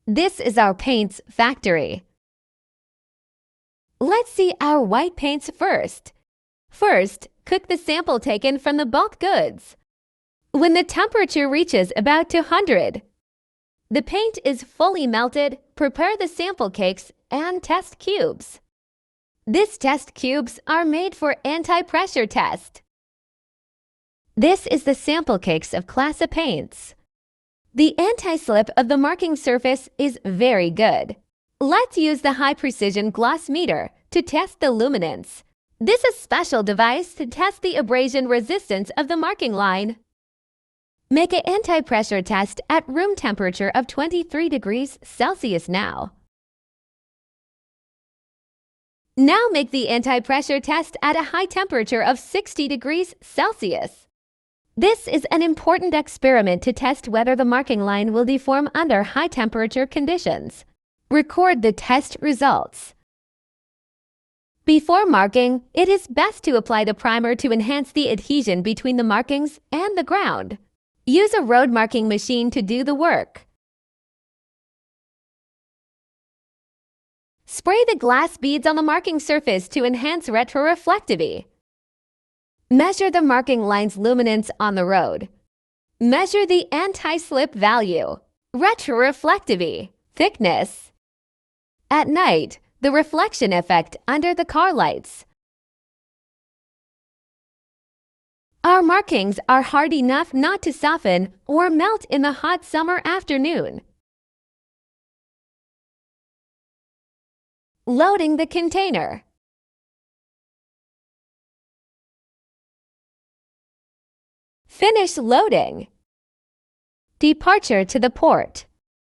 This is our paint's factory. Let's see our white paints first. First, cook the sample taken from the bulk goods. When the temperature reaches about 200, the paint is fully melted, prepare the sample cakes and test cubes. These test cubes are made for anti-pressure test. This is the sample cakes of class A paints. The anti-slip of the marking surface is very good. Let's use the high-precision gloss meter to test the luminance. This is a special device to test the abrasion resistance of the marking line. Make an anti-pressure test at room temperature of 23 degrees Celsius now. Now make the anti-pressure test at a high temperature of 60 degrees Celsius. This is an important experiment to test whether the marking line will deform under high temperature conditions. Record the test results. Before marking, it is best to apply the primer to enhance the adhesion between the markings and the ground. Use a road marking machine to do the work. Spray the glass beads on the marking surface to enhance retroreflectivity. Measure the marking line's luminance on the road. Measure the anti-slip value, retroreflectivity, thickness. At night, the reflection effect under the car lights. Our markings are hard enough not to soften or melt in the hot summer afternoon. Loading the container. Finish loading. Departure to the port.